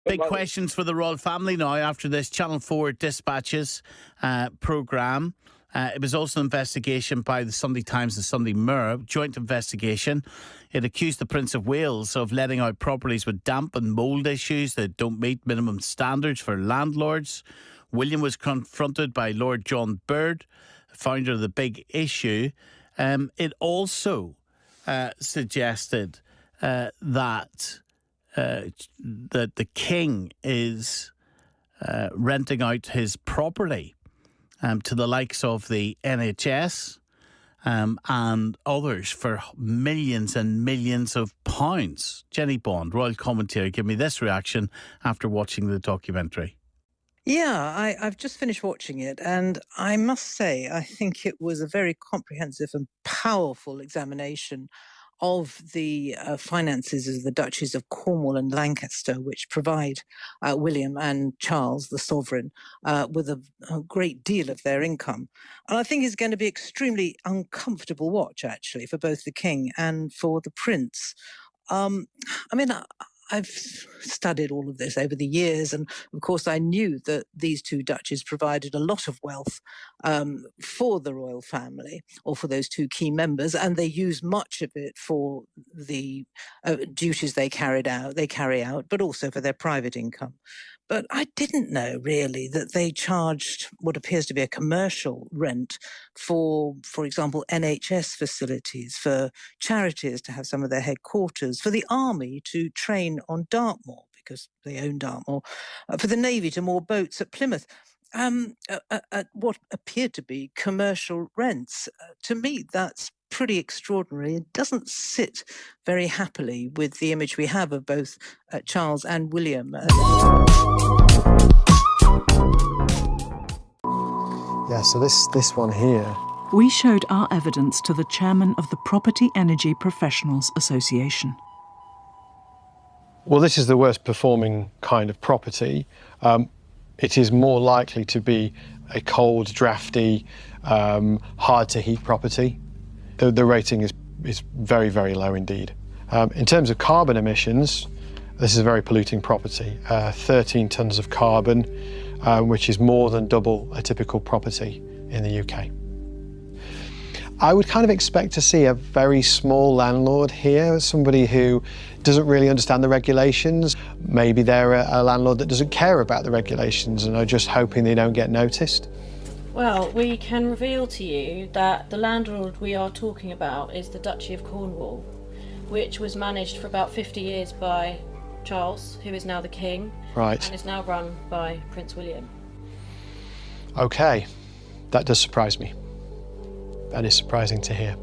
Big questions for the royal family now after this Channel 4 Dispatches programme. It was also an investigation by the Sunday Times and Sunday Mirror, joint investigation. It accused the Prince of Wales of letting out properties with damp and mould issues that don't meet minimum standards for landlords. William was confronted by Lord John Bird, founder of the Big Issue. It also suggested that the King is renting out his property to the likes of the NHS and others for millions and millions of pounds. Jenny Bond, royal commentator, give me this reaction after watching the documentary. Yeah, I've just finished watching it, and I must say, I think it was a very comprehensive and powerful examination of the finances of the Duchies of Cornwall and Lancaster, which provide William and Charles, the sovereign, with a great deal of their income. And I think it's going to be extremely uncomfortable watch, actually, for both the King and for the Prince. I've studied all of this over the years, and of course I knew that these two duchies provided a lot of wealth for the royal family, or for those two key members, and they use much of it for the duties they carry out, but also for their private income. But I didn't know, really, that they charged what appears to be a commercial rent for example, NHS facilities, for charities to have some of their headquarters, for the army to train on Dartmoor, because they own Dartmoor, for the Navy to moor boats at Plymouth. At what appeared to be commercial rents. To me, that's pretty extraordinary. It doesn't sit very happily with the image we have of both Charles and William. Yeah, so this one here. We showed our evidence to the chairman of the Property Energy Professionals Association. Well, this is the worst performing kind of property. It is more likely to be a cold, drafty, hard to heat property. The rating is very, very low indeed. In terms of carbon emissions, this is a very polluting property. 13 tonnes of carbon, which is more than double a typical property in the UK. I would kind of expect to see a very small landlord here, somebody who doesn't really understand the regulations. Maybe they're a landlord that doesn't care about the regulations and are just hoping they don't get noticed. Well, we can reveal to you that the landlord we are talking about is the Duchy of Cornwall, which was managed for about 50 years by Charles, who is now the King, right, and is now run by Prince William. Okay, that does surprise me. That is surprising to hear.